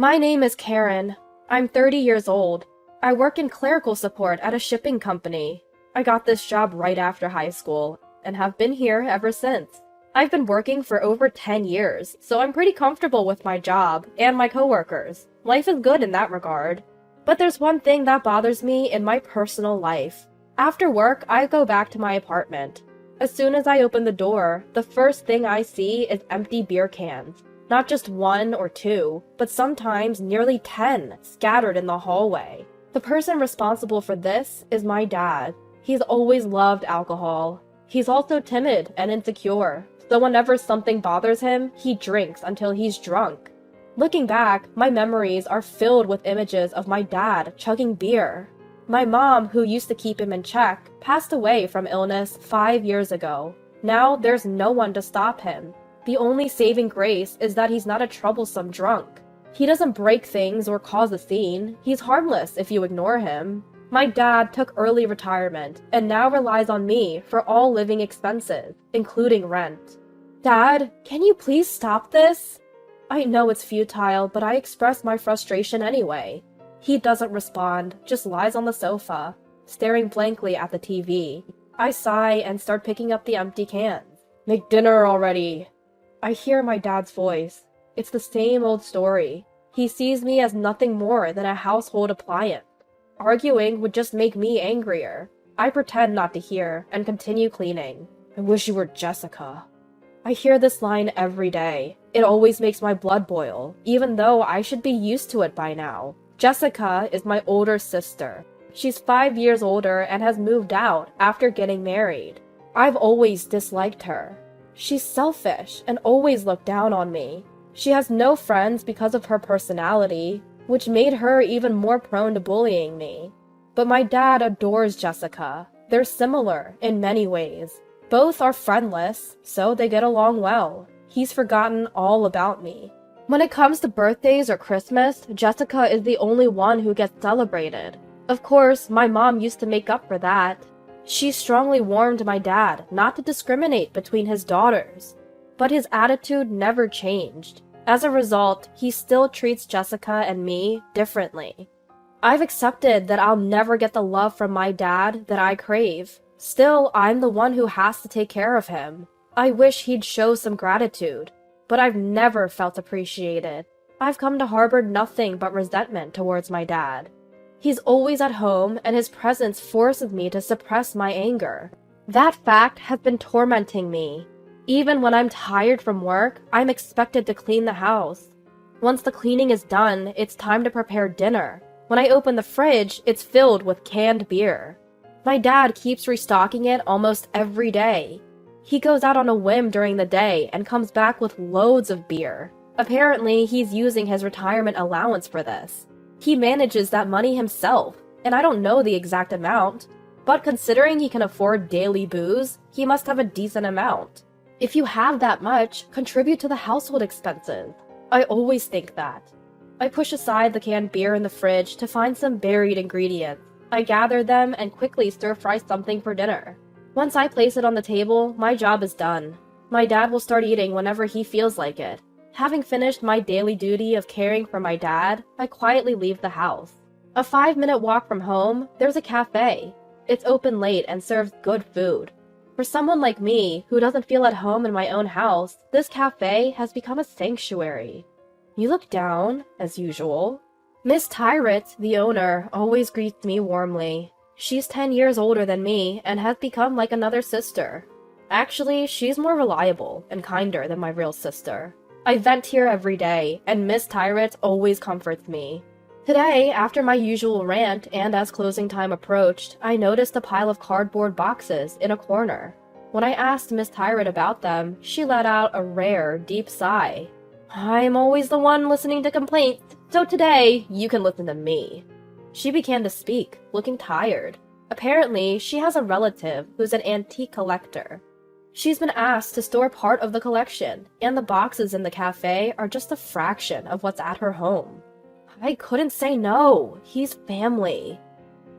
My name is Karen. I'm 30 years old. I work in clerical support at a shipping company. I got this job right after high school and have been here ever since. I've been working for over 10 years, so I'm pretty comfortable with my job and my coworkers. Life is good in that regard. But there's one thing that bothers me in my personal life. After work, I go back to my apartment. As soon as I open the door, the first thing I see is empty beer cans. Not just one or two, but sometimes nearly 10 scattered in the hallway. The person responsible for this is my dad. He's always loved alcohol. He's also timid and insecure, so whenever something bothers him, he drinks until he's drunk. Looking back, my memories are filled with images of my dad chugging beer. My mom, who used to keep him in check, passed away from illness 5 years ago. Now there's no one to stop him. The only saving grace is that he's not a troublesome drunk. He doesn't break things or cause a scene. He's harmless if you ignore him. My dad took early retirement and now relies on me for all living expenses, including rent. Dad, can you please stop this? I know it's futile, but I express my frustration anyway. He doesn't respond, just lies on the sofa, staring blankly at the TV. I sigh and start picking up the empty cans. Make dinner already. I hear my dad's voice. It's the same old story. He sees me as nothing more than a household appliance. Arguing would just make me angrier. I pretend not to hear and continue cleaning. I wish you were Jessica. I hear this line every day. It always makes my blood boil, even though I should be used to it by now. Jessica is my older sister. She's 5 years older and has moved out after getting married. I've always disliked her. She's selfish and always looked down on me. She has no friends because of her personality, which made her even more prone to bullying me. But my dad adores Jessica. They're similar in many ways. Both are friendless, so they get along well. He's forgotten all about me. When it comes to birthdays or Christmas, Jessica is the only one who gets celebrated. Of course, my mom used to make up for that. She strongly warned my dad not to discriminate between his daughters. But his attitude never changed. As a result, he still treats Jessica and me differently. I've accepted that I'll never get the love from my dad that I crave. Still, I'm the one who has to take care of him. I wish he'd show some gratitude, but I've never felt appreciated. I've come to harbor nothing but resentment towards my dad. He's always at home, and his presence forces me to suppress my anger. That fact has been tormenting me. Even when I'm tired from work, I'm expected to clean the house. Once the cleaning is done, it's time to prepare dinner. When I open the fridge, it's filled with canned beer. My dad keeps restocking it almost every day. He goes out on a whim during the day and comes back with loads of beer. Apparently, he's using his retirement allowance for this. He manages that money himself, and I don't know the exact amount. But considering he can afford daily booze, he must have a decent amount. If you have that much, contribute to the household expenses. I always think that. I push aside the canned beer in the fridge to find some buried ingredients. I gather them and quickly stir-fry something for dinner. Once I place it on the table, my job is done. My dad will start eating whenever he feels like it. Having finished my daily duty of caring for my dad, I quietly leave the house. A 5-minute walk from home, there's a cafe. It's open late and serves good food. For someone like me, who doesn't feel at home in my own house, this cafe has become a sanctuary. You look down, as usual. Miss Tyrett, the owner, always greets me warmly. She's 10 years older than me and has become like another sister. Actually, she's more reliable and kinder than my real sister. I vent here every day, and Miss Tyrett always comforts me. Today, after my usual rant and as closing time approached, I noticed a pile of cardboard boxes in a corner. When I asked Miss Tyrett about them, she let out a rare, deep sigh. I'm always the one listening to complaints, so today, you can listen to me. She began to speak, looking tired. Apparently, she has a relative who's an antique collector. She's been asked to store part of the collection, and the boxes in the cafe are just a fraction of what's at her home. I couldn't say no. He's family.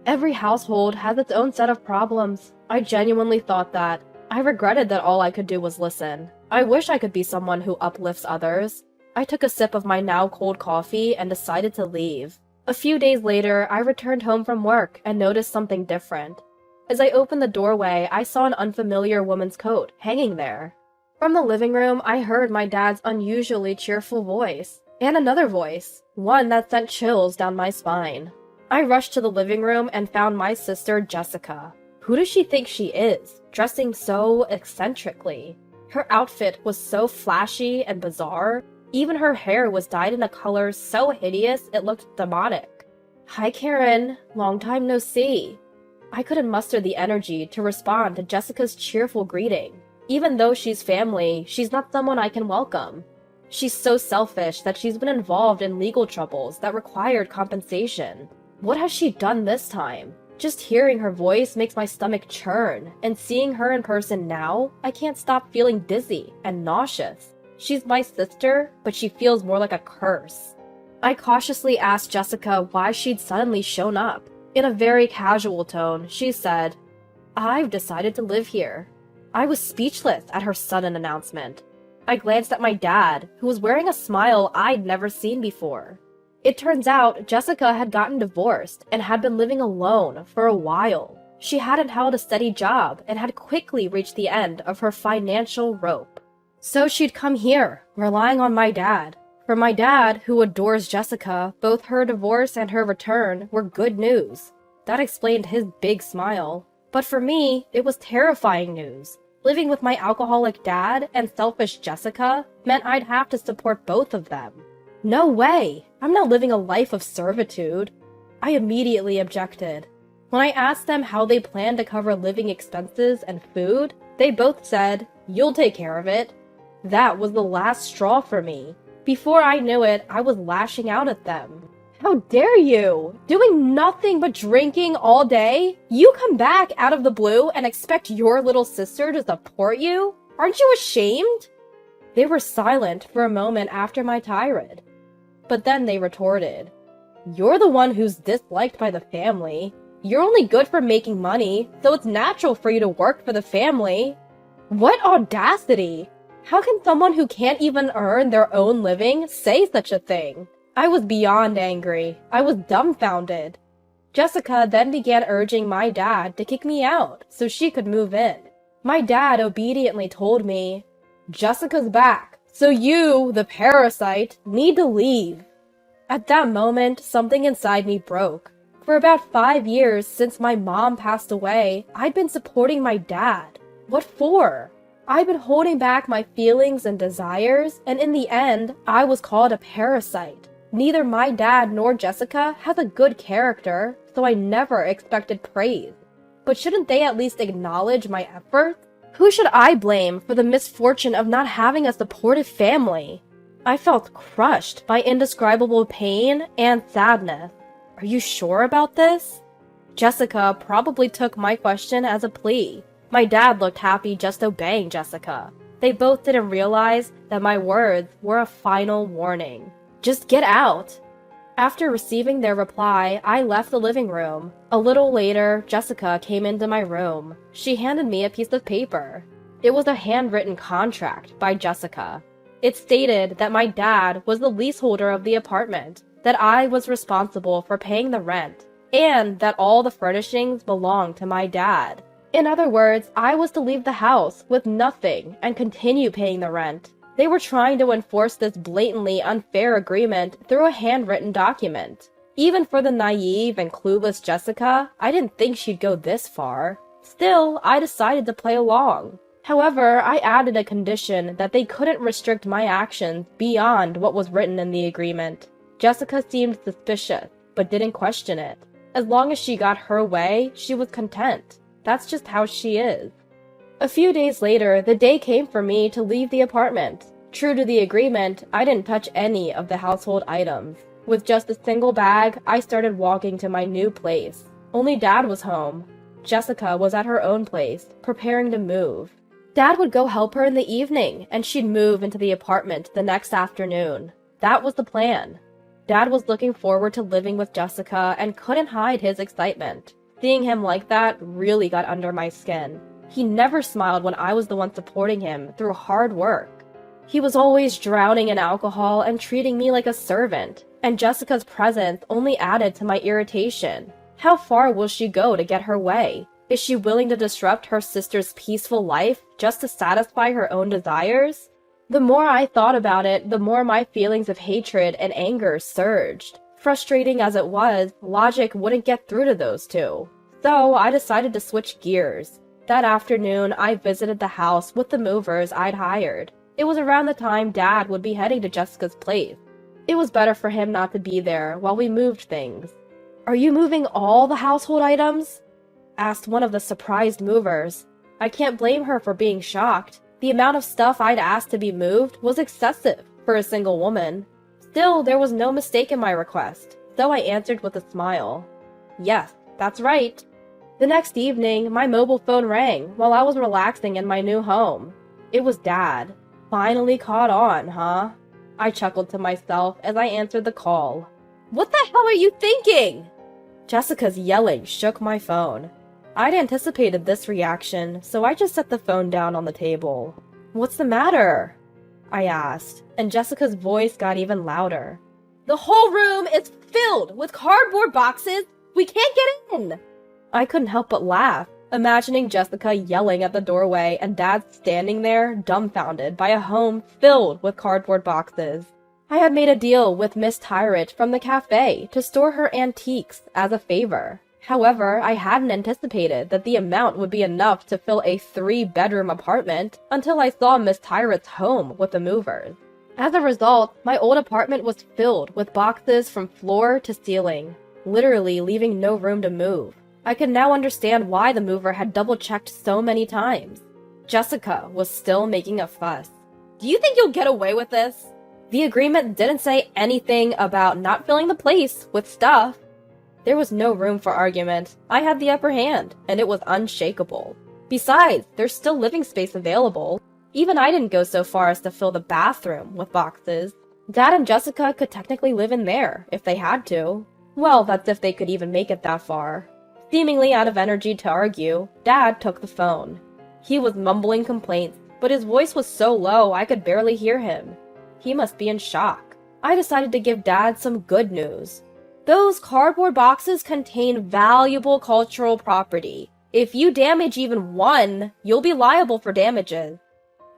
Every household has its own set of problems. I genuinely thought that. I regretted that all I could do was listen. I wish I could be someone who uplifts others. I took a sip of my now cold coffee and decided to leave. A few days later, I returned home from work and noticed something different. As I opened the doorway, I saw an unfamiliar woman's coat hanging there. From the living room, I heard my dad's unusually cheerful voice, and another voice, one that sent chills down my spine. I rushed to the living room and found my sister, Jessica. Who does she think she is, dressing so eccentrically? Her outfit was so flashy and bizarre. Even her hair was dyed in a color so hideous it looked demonic. "Hi, Karen. Long time no see." I couldn't muster the energy to respond to Jessica's cheerful greeting. Even though she's family, she's not someone I can welcome. She's so selfish that she's been involved in legal troubles that required compensation. What has she done this time? Just hearing her voice makes my stomach churn, and seeing her in person now, I can't stop feeling dizzy and nauseous. She's my sister, but she feels more like a curse. I cautiously asked Jessica why she'd suddenly shown up. In a very casual tone, she said, "I've decided to live here." I was speechless at her sudden announcement. I glanced at my dad, who was wearing a smile I'd never seen before. It turns out Jessica had gotten divorced and had been living alone for a while. She hadn't held a steady job and had quickly reached the end of her financial rope. So she'd come here, relying on my dad. For my dad, who adores Jessica, both her divorce and her return were good news. That explained his big smile. But for me, it was terrifying news. Living with my alcoholic dad and selfish Jessica meant I'd have to support both of them. No way! I'm not living a life of servitude. I immediately objected. When I asked them how they planned to cover living expenses and food, they both said, "You'll take care of it." That was the last straw for me. Before I knew it, I was lashing out at them. "How dare you! Doing nothing but drinking all day? You come back out of the blue and expect your little sister to support you? Aren't you ashamed?" They were silent for a moment after my tirade. But then they retorted, "You're the one who's disliked by the family. You're only good for making money, so it's natural for you to work for the family." What audacity! How can someone who can't even earn their own living say such a thing? I was beyond angry. I was dumbfounded. Jessica then began urging my dad to kick me out so she could move in. My dad obediently told me, "Jessica's back, so you, the parasite, need to leave." At that moment, something inside me broke. For about 5 years since my mom passed away, I'd been supporting my dad. What for? I'd been holding back my feelings and desires, and in the end, I was called a parasite. Neither my dad nor Jessica has a good character, so I never expected praise. But shouldn't they at least acknowledge my efforts? Who should I blame for the misfortune of not having a supportive family? I felt crushed by indescribable pain and sadness. "Are you sure about this?" Jessica probably took my question as a plea. My dad looked happy just obeying Jessica. They both didn't realize that my words were a final warning. "Just get out." After receiving their reply, I left the living room. A little later, Jessica came into my room. She handed me a piece of paper. It was a handwritten contract by Jessica. It stated that my dad was the leaseholder of the apartment, that I was responsible for paying the rent, and that all the furnishings belonged to my dad. In other words, I was to leave the house with nothing and continue paying the rent. They were trying to enforce this blatantly unfair agreement through a handwritten document. Even for the naive and clueless Jessica, I didn't think she'd go this far. Still, I decided to play along. However, I added a condition that they couldn't restrict my actions beyond what was written in the agreement. Jessica seemed suspicious, but didn't question it. As long as she got her way, she was content. That's just how she is. A few days later, the day came for me to leave the apartment. True to the agreement, I didn't touch any of the household items. With just a single bag, I started walking to my new place. Only Dad was home. Jessica was at her own place, preparing to move. Dad would go help her in the evening, and she'd move into the apartment the next afternoon. That was the plan. Dad was looking forward to living with Jessica and couldn't hide his excitement. Seeing him like that really got under my skin. He never smiled when I was the one supporting him through hard work. He was always drowning in alcohol and treating me like a servant, and Jessica's presence only added to my irritation. How far will she go to get her way? Is she willing to disrupt her sister's peaceful life just to satisfy her own desires? The more I thought about it, the more my feelings of hatred and anger surged. Frustrating as it was, logic wouldn't get through to those two. So I decided to switch gears. That afternoon, I visited the house with the movers I'd hired. It was around the time Dad would be heading to Jessica's place. It was better for him not to be there while we moved things. "Are you moving all the household items?" asked one of the surprised movers. I can't blame her for being shocked. The amount of stuff I'd asked to be moved was excessive for a single woman. Still, there was no mistake in my request, so I answered with a smile. "Yes, that's right." The next evening, my mobile phone rang while I was relaxing in my new home. It was Dad. Finally caught on, huh? I chuckled to myself as I answered the call. "What the hell are you thinking?" Jessica's yelling shook my phone. I'd anticipated this reaction, so I just set the phone down on the table. "What's the matter?" I asked, and Jessica's voice got even louder. "The whole room is filled with cardboard boxes! We can't get in!" I couldn't help but laugh, imagining Jessica yelling at the doorway and Dad standing there, dumbfounded by a home filled with cardboard boxes. I had made a deal with Miss Tyrant from the cafe to store her antiques as a favor. However, I hadn't anticipated that the amount would be enough to fill a 3-bedroom apartment until I saw Miss Tyrant's home with the movers. As a result, my old apartment was filled with boxes from floor to ceiling, literally leaving no room to move. I could now understand why the mover had double-checked so many times. Jessica was still making a fuss. "Do you think you'll get away with this?" The agreement didn't say anything about not filling the place with stuff. There was no room for argument. I had the upper hand, and it was unshakable. Besides, there's still living space available. Even I didn't go so far as to fill the bathroom with boxes. Dad and Jessica could technically live in there, if they had to. Well, that's if they could even make it that far. Seemingly out of energy to argue, Dad took the phone. He was mumbling complaints, but his voice was so low I could barely hear him. He must be in shock. I decided to give Dad some good news. "Those cardboard boxes contain valuable cultural property. If you damage even one, you'll be liable for damages."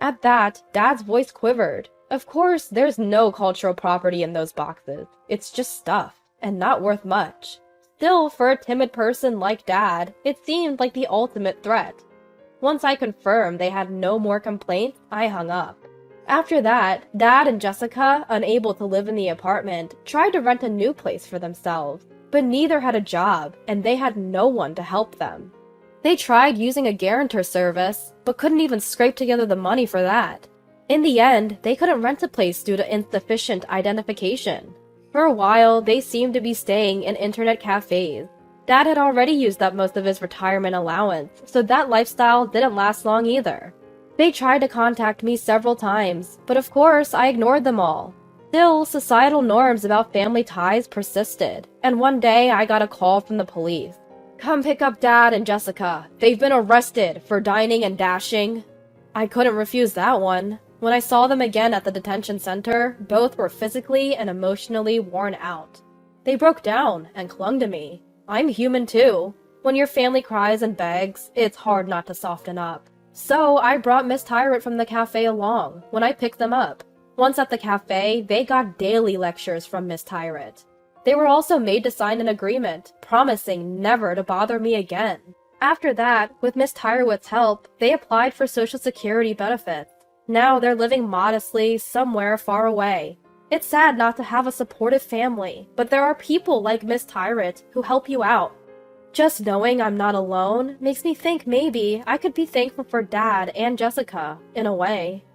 At that, Dad's voice quivered. Of course, there's no cultural property in those boxes. It's just stuff, and not worth much. Still, for a timid person like Dad, it seemed like the ultimate threat. Once I confirmed they had no more complaints, I hung up. After that, Dad and Jessica, unable to live in the apartment, tried to rent a new place for themselves, but neither had a job, and they had no one to help them. They tried using a guarantor service, but couldn't even scrape together the money for that. In the end, they couldn't rent a place due to insufficient identification. For a while, they seemed to be staying in internet cafes. Dad had already used up most of his retirement allowance, so that lifestyle didn't last long either. They tried to contact me several times, but of course I ignored them all. Still, societal norms about family ties persisted, and one day I got a call from the police. "Come pick up Dad and Jessica. They've been arrested for dining and dashing." I couldn't refuse that one. When I saw them again at the detention center, both were physically and emotionally worn out. They broke down and clung to me. I'm human too. When your family cries and begs, it's hard not to soften up. So I brought Miss Tyrant from the cafe along when I picked them up. Once at the cafe, they got daily lectures from Miss Tyrant. They were also made to sign an agreement, promising never to bother me again. After that, with Miss Tyrant's help, they applied for Social Security benefits. Now they're living modestly somewhere far away. It's sad not to have a supportive family, but there are people like Miss Tyrant who help you out. Just knowing I'm not alone makes me think maybe I could be thankful for Dad and Jessica, in a way.